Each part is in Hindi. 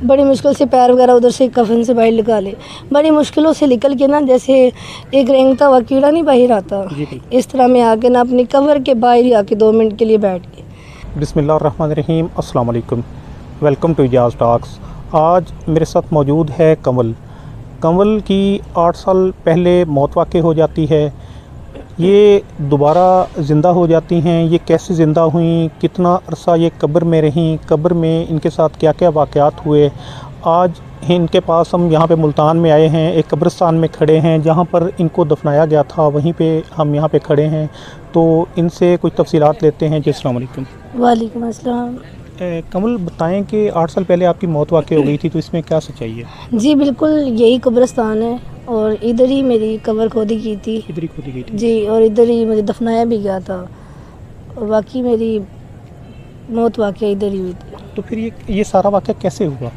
बड़ी मुश्किल से पैर वगैरह उधर से कफन से बाहर निकाले, बड़ी मुश्किलों से निकल के ना जैसे एक रेंगता हुआ कीड़ा नहीं बाहर आता, इस तरह मैं आके ना अपनी कब्र के बाहर ही आके 2 मिनट के लिए बैठ गई। बिस्मिल्लाहिर्रहमानिर्रहीम, अस्सलाम वालेकुम, वेलकम टू इजाज़ टॉक्स। आज मेरे साथ मौजूद है कंवल की 8 साल पहले मौत वाक़ई हो जाती है। ये दोबारा ज़िंदा हो जाती हैं, ये कैसे ज़िंदा हुई, कितना अरसा ये कब्र में रहीं, कब्र में इनके साथ क्या क्या वाक़यात हुए। आज इनके पास हम यहाँ पे मुल्तान में आए हैं, एक कब्रिस्तान में खड़े हैं जहाँ पर इनको दफनाया गया था, वहीं पे हम यहाँ पे खड़े हैं। तो इनसे कुछ तफसीलात लेते हैं। जी अस्सलाम वालेकुम। वालेकुम अस्सलाम। कंवल, बताएं कि 8 साल पहले आपकी मौत वाक़ई हो गई थी, तो इसमें क्या सच्चाई है? जी बिल्कुल, यही कब्रिस्तान है और इधर ही मेरी कब्र खोदी की थी। इधर ही खोदी गई थी जी, और इधर ही मुझे दफनाया भी गया था और बाकी मेरी मौत वाक़ई इधर ही हुई थी। तो फिर ये सारा वाक़या कैसे हुआ?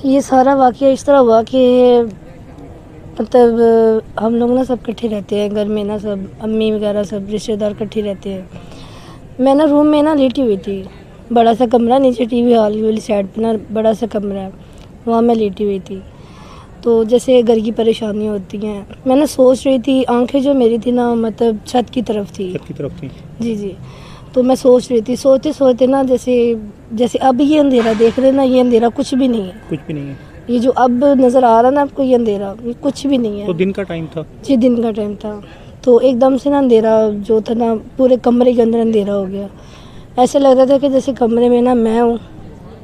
ये सारा वाक़या इस तरह हुआ कि मतलब हम लोग ना सब इकट्ठे रहते हैं घर में ना, सब अम्मी वगैरह सब रिश्तेदार इकट्ठे रहते हैं। मैं ना रूम में ना लेटी हुई थी, बड़ा सा कमरा, नीचे टीवी हॉल वाली साइड पे ना बड़ा सा कमरा है, वहाँ मैं लेटी हुई थी। तो जैसे घर की परेशानी होती हैं, मैं ना सोच रही थी, आंखें जो मेरी थी ना मतलब छत की तरफ थी। जी। तो मैं सोच रही थी, सोचते सोचते ना जैसे अब ये अंधेरा देख रहे ना, ये अंधेरा कुछ भी नहीं है। ये जो अब नज़र आ रहा ना आपको, ये अंधेरा ये कुछ भी नहीं है। तो दिन का टाइम था? जी, दिन का टाइम था। तो एकदम से ना अंधेरा जो था ना, पूरे कमरे के अंदर अंधेरा हो गया। ऐसे लग रहा था कि जैसे कमरे में ना मैं हूँ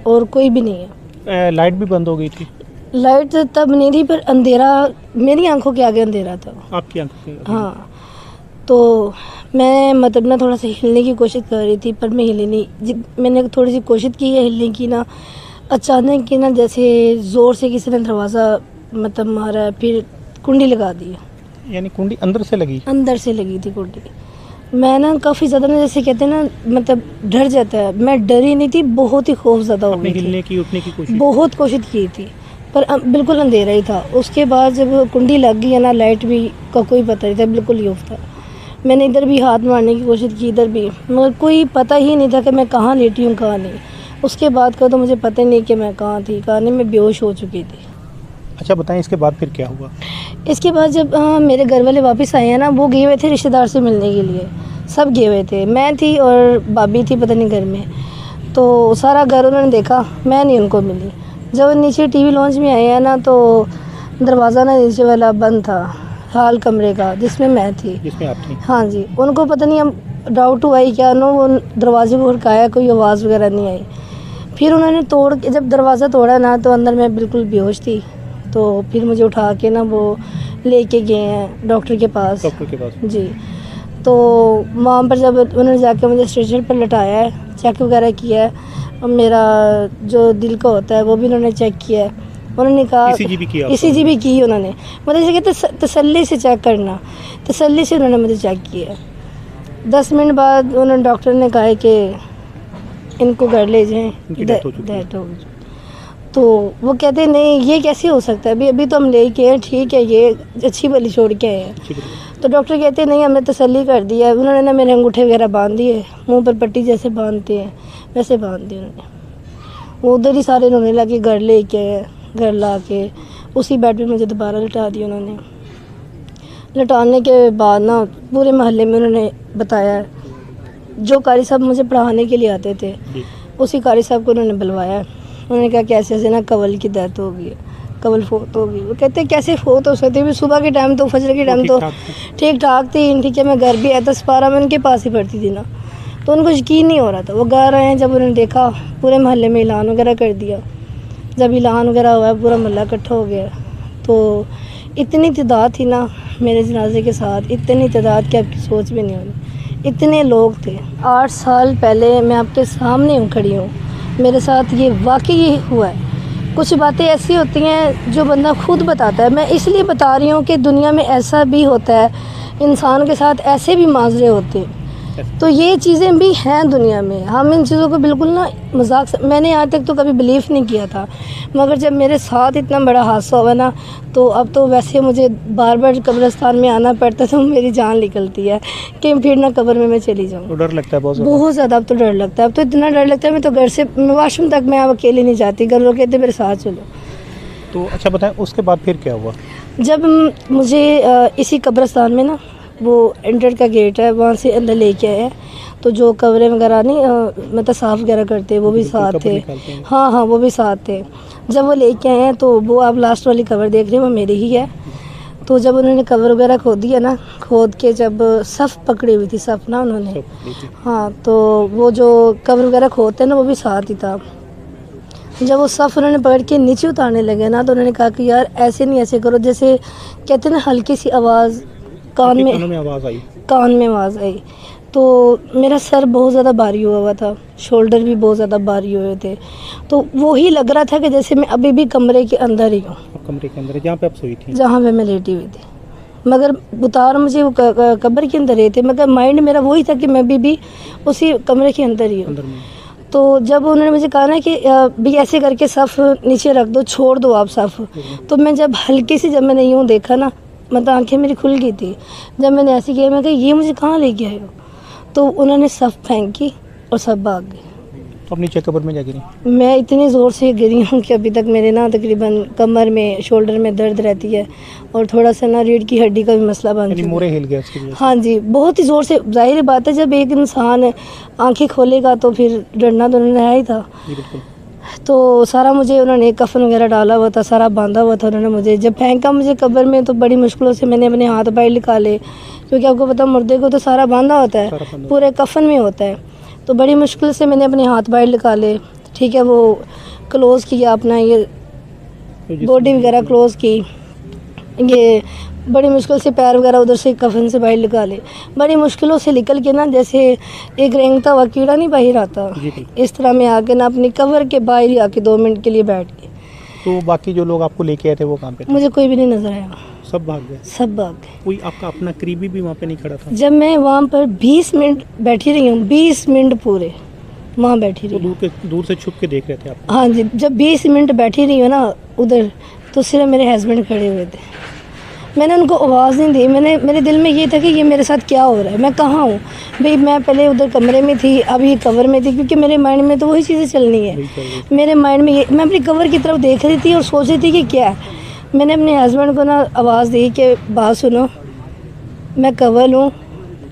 और कोई भी नहीं है। लाइट भी बंद हो गई थी? लाइट तब नहीं थी, पर अंधेरा मेरी आंखों के आगे अंधेरा था। आपकी आंखों के आगे? हाँ। तो मैं मतलब ना थोड़ा सा हिलने की कोशिश कर रही थी, पर मैं हिली नहीं। मैंने थोड़ी सी कोशिश की है हिलने की ना, अचानक की ना जैसे ज़ोर से किसी ने दरवाज़ा मतलब मारा, फिर कुंडी लगा दी। यानी कुंडी अंदर से लगी? अंदर से लगी थी कुंडी। मैं ना काफ़ी ज़्यादा ना, जैसे कहते हैं ना, मतलब डर जाता है। मैं डरी नहीं थी, बहुत ही खौफज़दा हो गई थी। हिलने की उठने की कोशिश? बहुत कोशिश की थी, पर बिल्कुल अंधेरा ही था। उसके बाद जब कुंडी लग गई है ना, लाइट भी का कोई पता नहीं था, बिल्कुल ही ऑफ था। मैंने इधर भी हाथ मारने की कोशिश की, इधर भी, मगर कोई पता ही नहीं था कि मैं कहाँ लेटी हूँ कहाँ नहीं। उसके बाद का तो मुझे पता ही नहीं कि मैं कहाँ थी कहाँ नहीं, मैं बेहोश हो चुकी थी। अच्छा बताएं, इसके बाद फिर क्या हुआ? इसके बाद जब मेरे घर वाले वापस आए हैं ना, वो गए हुए थे रिश्तेदार से मिलने के लिए, सब गए हुए थे, मैं थी और भाभी थी पता नहीं घर में। तो सारा घर उन्होंने देखा, मैं नहीं उनको मिली। जब नीचे टीवी लॉन्च में आए हैं ना, तो दरवाज़ा ना नीचे वाला बंद था, हाल कमरे का जिसमें मैं थी। जिसमें आप थी? हाँ जी। उनको पता नहीं, हम डाउट हुआ ही क्या, नो वो दरवाजे को खड़काया, कोई आवाज़ वगैरह नहीं आई। फिर उन्होंने तोड़ के जब दरवाज़ा तोड़ा ना, तो अंदर मैं बिल्कुल बेहोश थी। तो फिर मुझे उठा के ना वो लेके गए हैं डॉक्टर के पास। जी। तो वहाँ पर जब उन्होंने जाके मुझे स्ट्रेचर पर लटाया है, चेक वगैरह किया है, और मेरा जो दिल का होता है वो भी उन्होंने चेक किया है। उन्होंने कहा ECG भी की उन्होंने, मतलब जैसे कहते तसल्ली से चेक करना, तसल्ली से उन्होंने मुझे चेक किया। 10 मिनट बाद उन्होंने डॉक्टर ने कहा कि इनको घर ले जाएँ, डेथ हो गई। तो वो कहते नहीं, ये कैसे हो सकता है, अभी तो हम ले के हैं, ठीक है, ये अच्छी भली छोड़ के आए हैं। तो डॉक्टर कहते नहीं, हमने तसल्ली कर दिया है। उन्होंने ना मेरे अंगूठे वगैरह बांध दिए, मुंह पर पट्टी जैसे बांधते हैं वैसे बांध दिए उन्होंने। वो उधर ही सारे रोने लगे, घर ले के आए, घर ला के उसी बेड पे मुझे दोबारा लटा दिया उन्होंने। लटाने के बाद ना पूरे मोहल्ले में उन्होंने बताया, जो कारी साहब मुझे पढ़ाने के लिए आते थे, उसी कारी साहब को उन्होंने बुलवाया। उन्होंने कहा कि ऐसे ना कंवल की डेथ हो गई है, कंवल फोत हो गई। वो कहते कैसे फोत हो सकती है, सुबह के टाइम तो फजर के टाइम तो ठीक ठाक थी, ठीक है, मैं घर भी आया 10-12 में उनके पास ही पढ़ती थी ना, तो उनको यकीन नहीं हो रहा था। वो घर आए, जब उन्होंने देखा, पूरे मोहल्ले में ऐलान वगैरह कर दिया। जब ऐलान वगैरह हुआ, पूरा मोहल्ला इकट्ठा हो गया। तो इतनी तादाद थी ना मेरे जनाजे के साथ, इतनी तादाद कि आपकी सोच भी नहीं होनी, इतने लोग थे। 8 साल पहले मैं आपके सामने खड़ी हूँ, मेरे साथ ये वाकई हुआ है। कुछ बातें ऐसी होती हैं जो बंदा खुद बताता है। मैं इसलिए बता रही हूँ कि दुनिया में ऐसा भी होता है, इंसान के साथ ऐसे भी माजरे होते हैं तो ये चीज़ें भी हैं दुनिया में। हम इन चीज़ों को बिल्कुल ना मजाक से, मैंने आज तक तो कभी बिलीव नहीं किया था, मगर जब मेरे साथ इतना बड़ा हादसा हुआ ना, तो अब तो वैसे मुझे बार बार कब्रिस्तान में आना पड़ता है, तो मेरी जान निकलती है कि फिर ना कब्र में मैं चली जाऊँ। तो डर लगता है बहुत ज़्यादा? बहुत ज़्यादा अब तो डर लगता है। अब तो इतना डर लगता है, मैं तो घर से वॉशरूम तक मैं अब अकेले नहीं जाती, घर लोग कहते मेरे साथ चलो। तो अच्छा बताएं, उसके बाद फिर क्या हुआ? जब मुझे इसी कब्रिस्तान में ना वो एंटर का गेट है, वहाँ से अंदर लेके आए, तो जो कब्रें वगैरह नहीं मतलब साफ़ वगैरह करते वो भी साथ थे। हाँ हाँ, वो भी साथ थे। जब वो लेके आए हैं, तो वो आप लास्ट वाली कब्र देख रहे हैं, वो मेरी ही है। तो जब उन्होंने कब्र वगैरह खोद दिया ना, खोद के जब सफ़ पकड़ी हुई थी, सफ़ ना उन्होंने, हाँ, तो वो जो कब्र वगैरह खोदते हैं ना, वो भी साथ ही था। जब वो सफ़ उन्होंने पकड़ के नीचे उतारने लगे ना, तो उन्होंने कहा कि यार ऐसे नहीं, ऐसे करो, जैसे कहते हैं ना हल्की सी आवाज़ कान में आवाज़ आई। कान में आवाज़ आई। तो मेरा सर बहुत ज़्यादा भारी हुआ था, शोल्डर भी बहुत ज़्यादा भारी हुए थे। तो वो ही लग रहा था कि जैसे मैं अभी भी कमरे के अंदर ही हूँ, कमरे के अंदर जहाँ पे आप सोई थी? जहाँ पे मैं लेटी हुई थी, मगर उतार मुझे वो कब्र के अंदर ही थे, मगर माइंड मेरा वही था कि मैं भी उसी कमरे के अंदर ही हूँ। तो जब उन्होंने मुझे कहा ना कि भी ऐसे करके सफ़ नीचे रख दो, छोड़ दो आप सफ़, तो मैं जब हल्की सी, जब मैंने यूँ देखा ना, मतलब आंखें मेरी खुल गई थी। जब मैंने ऐसे किया, मैं कहा ये मुझे कहाँ लेके आए हो, तो उन्होंने सफ़ फेंकी और सब भाग गए। अब नीचे कब्र में जा गिरी? मैं इतनी ज़ोर से गिरी हूँ कि अभी तक मेरे ना तकरीबन कमर में, शोल्डर में दर्द रहती है, और थोड़ा सा ना रीढ़ की हड्डी का भी मसला बन चुका है। मोरे हिल गया इसकी वजह से? हाँ जी, बहुत ही ज़ोर से। जाहिर बात है, जब एक इंसान आंखें खोलेगा तो फिर डरना तो उन्होंने है ही था। तो सारा मुझे उन्होंने कफन वगैरह डाला हुआ था, सारा बांधा हुआ था उन्होंने मुझे। जब फेंका मुझे कब्र में, तो बड़ी मुश्किलों से मैंने अपने हाथ बाहर निकाले, क्योंकि आपको पता मुर्दे को तो सारा बांधा होता है, पूरे कफन में होता है। तो बड़ी मुश्किल से मैंने अपने हाथ बाहर निकाले, ठीक है, वो क्लोज़ किया अपना, ये बॉडी वगैरह क्लोज़ की, ये बड़ी मुश्किल से पैर वगैरह उधर से कफन से बाहर निकाले, बड़ी मुश्किलों से निकल के ना, जैसे एक रेंगता हुआ कीड़ा नहीं बाहर आता, इस तरह मैं आके ना अपनी कवर के बाहर ही आके 2 मिनट के लिए बैठ गए। तो बाकी जो लोग आपको लेके आए थे वो कहाँ पे थे? मुझे कोई भी नहीं नजर आया, सब भाग गए? सब भाग गए। कोई आपका अपना करीबी भी वहाँ पे नहीं खड़ा था? जब मैं वहाँ पर 20 मिनट बैठी रही हूँ, 20 मिनट पूरे वहाँ बैठी रही। तो दूर से छुप के देख रहे थे आप? हाँ जी, जब 20 मिनट बैठी रही हूँ ना उधर, तो सिर्फ मेरे हस्बैंड खड़े हुए थे। मैंने उनको आवाज़ नहीं दी, मेरे दिल में ये था कि ये मेरे साथ क्या हो रहा है, मैं कहाँ हूँ भाई। मैं पहले उधर कमरे में थी, अभी कवर में थी, क्योंकि मेरे माइंड में तो वही चीज़ें चलनी है। मेरे माइंड में ये, मैं अपनी कवर की तरफ देख रही थी और सोच रही थी कि क्या है। मैंने अपने हस्बैंड को ना आवाज़ दी कि बात सुनो, मैं कवर हूँ,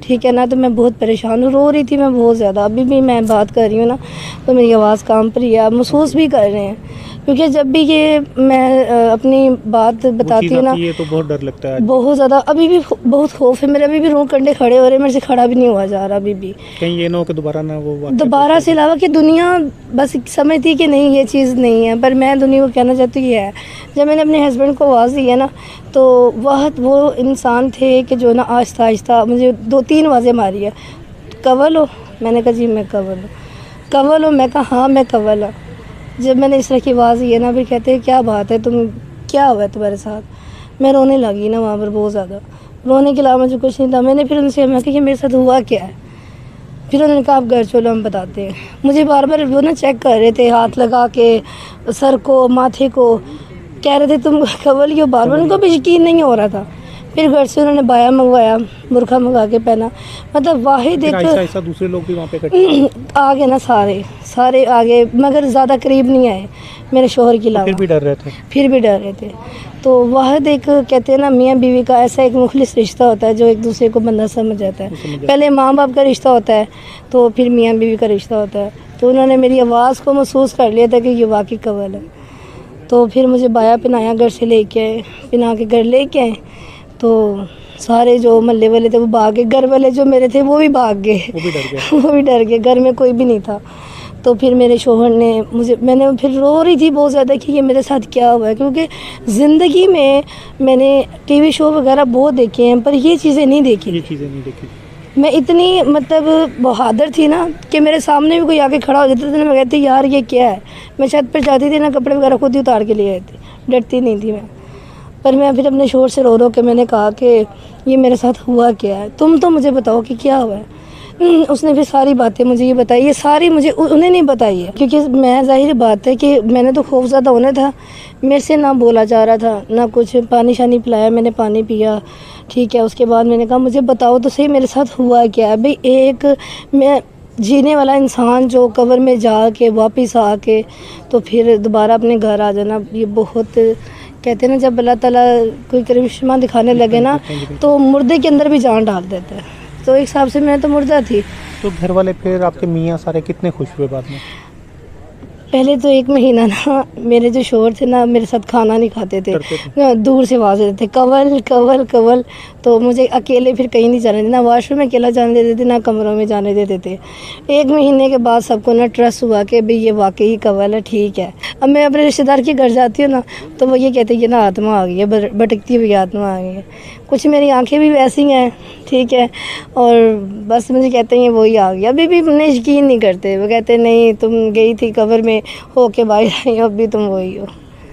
ठीक है ना। तो मैं बहुत परेशान हूँ, रो रही थी मैं बहुत ज़्यादा। अभी भी मैं बात कर रही हूँ ना, तो मेरी आवाज़ कांप रही है, आप महसूस भी कर रहे हैं, क्योंकि जब भी ये मैं अपनी बात बताती हूँ ना, तो बहुत डर लगता है, बहुत ज़्यादा। अभी भी बहुत खौफ है मेरे, अभी भी रूह कंडे खड़े हो रहे हैं, मेरे से खड़ा भी नहीं हुआ जा रहा अभी भी। कहीं ये ना हो कि दोबारा से अलावा कि दुनिया बस समझती कि नहीं ये चीज़ नहीं है, पर मैं दुनिया को कहना चाहती हूँ ये है। जब मैंने अपने हस्बैंड को आवाज़ दी है ना, तो वो इंसान थे कि जो ना आहिस्ता आहिस्ता मुझे 2-3 आवाज़ें मारी है, कवल हो? मैंने कहा जी मैं कवल हूँ। कवल हो? मैं कहा हाँ मैं कवल हूँ। जब मैंने इस तरह की आवाज़ दी है ना, फिर कहते हैं क्या बात है, तुम क्या हुआ है तुम्हारे साथ? मैं रोने लगी ना वहाँ पर, बहुत ज़्यादा रोने के अलावा मुझे कुछ नहीं था। मैंने फिर उनसे कहा कि मेरे साथ हुआ क्या है। फिर उन्होंने कहा आप घर चलो हम बताते हैं। मुझे बार बार वो ना चेक कर रहे थे, हाथ लगा के सर को, माथे को, कह रहे थे तुम कवल ही हो, बार बार। उनको भी यकीन नहीं हो रहा था। फिर घर से उन्होंने बाया मंगवाया, बुरखा मंगा के पहना, मतलब वाहिद एक। ऐसा दूसरे लोग भी वहाँ पे आ गए ना, सारे आ गए, मगर ज़्यादा करीब नहीं आए मेरे शोहर के अलावा। फिर भी डर रहे थे। तो वाहिद एक कहते हैं ना मियाँ बीवी का ऐसा एक मुखलिस रिश्ता होता है, जो एक दूसरे को बंदा समझ जाता है। पहले माँ बाप का रिश्ता होता है, तो फिर मियाँ बीवी का रिश्ता होता है। तो उन्होंने मेरी आवाज़ को महसूस कर लिया था कि ये वाकई कवल है। तो फिर मुझे बाया पहनाया, घर से लेके आए, पहना के घर लेके आए। तो सारे जो महल्ले वाले थे वो भाग गए, घर वाले जो मेरे थे वो भी भाग गए, वो भी डर गए, घर में कोई भी नहीं था। तो फिर मेरे शोहर ने मैंने फिर रो रही थी बहुत ज़्यादा कि ये मेरे साथ क्या हुआ है, क्योंकि ज़िंदगी में मैंने टीवी शो वगैरह बहुत देखे हैं, पर ये चीज़ें नहीं देखी। मैं इतनी मतलब बहादुर थी ना कि मेरे सामने भी कोई आके खड़ा हो जाता था, मैं कहती यार ये क्या है। मैं छत पर जाती थी ना, कपड़े वगैरह खुद ही उतार के ले आए थे, डरती नहीं थी मैं। पर मैं फिर अपने शोर से रो के मैंने कहा कि ये मेरे साथ हुआ क्या है, तुम तो मुझे बताओ कि क्या हुआ है। उसने भी सारी बातें मुझे ये बताई, ये सारी मुझे उन्हें नहीं बताई है, क्योंकि मैं ज़ाहिर बात है कि मैंने तो खौफज़दा होना था, मेरे से ना बोला जा रहा था, ना कुछ पानी शानी पिलाया, मैंने पानी पिया, ठीक है। उसके बाद मैंने कहा मुझे बताओ तो सही मेरे साथ हुआ क्या है भाई। एक मैं जीने वाला इंसान जो कब्र में जाके वापस आके तो फिर दोबारा अपने घर आ जाना, ये बहुत, कहते हैं ना जब अल्लाह ताला कोई करिश्मा दिखाने लगे ना तो मुर्दे के अंदर भी जान डाल देता है। तो एक हिसाब से मैं तो मुर्दा थी। तो घर वाले फिर आपके मियाँ सारे कितने खुश हुए बाद में? पहले तो 1 महीना ना मेरे जो शोहर थे ना मेरे साथ खाना नहीं खाते थे, दूर से आवाज़ देते थे कवल कवल कवल। तो मुझे अकेले फिर कहीं नहीं जाने देते, ना वॉशरूम में अकेला जाने देते थे, ना कमरों में जाने देते थे। 1 महीने के बाद सबको ना ट्रस्ट हुआ कि भाई ये वाकई कवल है, ठीक है। अब मैं अपने रिश्तेदार के घर जाती हूँ ना तो वो ये कहते हैं कि ना आत्मा आ गई है, भटकती हुई आत्मा आ गई है। कुछ मेरी आंखें भी वैसी हैं, ठीक है, और बस मुझे कहते हैं वही आ गया। अभी भी मुझे यकीन नहीं करते, वो कहते नहीं तुम गई थी कब्र में हो के बाहर आई हो, अभी तुम वही हो।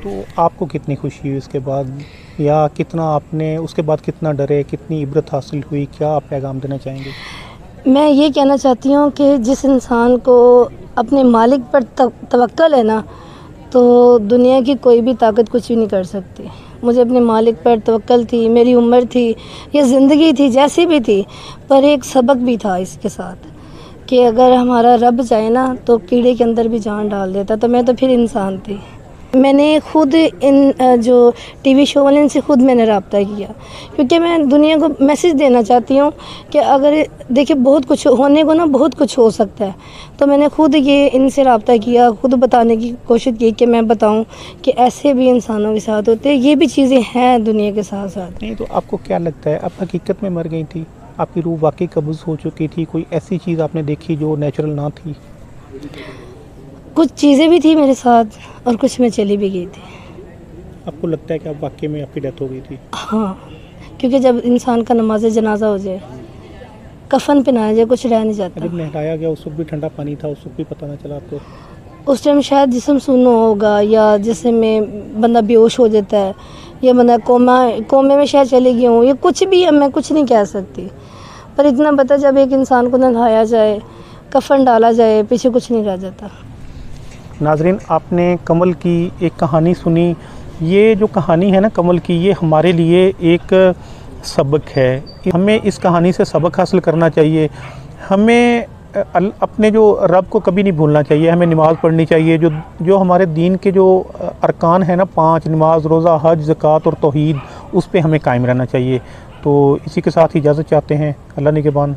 तो आपको कितनी खुशी हुई उसके बाद, या कितना आपने उसके बाद कितना डरे, कितनी इबरत हासिल हुई, क्या आप पैगाम देना चाहेंगे? मैं ये कहना चाहती हूँ कि जिस इंसान को अपने मालिक पर तवक्कल है ना तो दुनिया की कोई भी ताकत कुछ भी नहीं कर सकती। मुझे अपने मालिक पर तवक्कल थी, मेरी उम्र थी, ये ज़िंदगी थी जैसी भी थी, पर एक सबक भी था इसके साथ कि अगर हमारा रब चाहे ना तो कीड़े के अंदर भी जान डाल देता। तो मैं तो फिर इंसान थी। मैंने खुद इन जो टीवी शो वाले इनसे खुद मैंने रब्ता किया, क्योंकि मैं दुनिया को मैसेज देना चाहती हूँ कि अगर देखिए बहुत कुछ होने को ना बहुत कुछ हो सकता है। तो मैंने खुद ये इनसे रब्ता किया, खुद बताने की कोशिश की कि मैं बताऊँ कि ऐसे भी इंसानों के साथ होते हैं, ये भी चीज़ें हैं दुनिया के साथ साथ। नहीं तो आपको क्या लगता है, आप हकीकत में मर गई थी? आपकी रूह वाकई कब्ज़ हो चुकी थी? कोई ऐसी चीज़ आपने देखी जो नेचुरल ना थी? कुछ चीज़ें भी थी मेरे साथ और कुछ मैं चली भी गई थी। आपको लगता है कि आप वाकई में आपकी डेथ हो गई थी? हाँ, क्योंकि जब इंसान का नमाज जनाजा हो जाए, कफन पहनाया जाए, कुछ रह नहीं जाता। जब नहलाया गया उस वक्त भी ठंडा पानी था, उस वक्त भी पता ना चला आपको? उस टाइम शायद जिस्म सुन्न होगा या जिससे में बंदा बेहोश हो जाता है या बंदा कोमे में शायद चली गई हूँ, ये कुछ भी है, मैं कुछ नहीं कह सकती। पर इतना पता जब एक इंसान को नहलाया जाए, कफन डाला जाए, पीछे कुछ नहीं रह जाता। नाजरीन, आपने कमल की एक कहानी सुनी। ये जो कहानी है ना कमल की, ये हमारे लिए एक सबक है। हमें इस कहानी से सबक हासिल करना चाहिए। हमें अपने जो रब को कभी नहीं भूलना चाहिए। हमें नमाज़ पढ़नी चाहिए। जो हमारे दीन के जो अरकान है ना, 5 नमाज, रोज़ा, हज, ज़कात और तौहीद, उस पे हमें कायम रहना चाहिए। तो इसी के साथ इजाज़त चाहते हैं। अल्लाह निगहबान।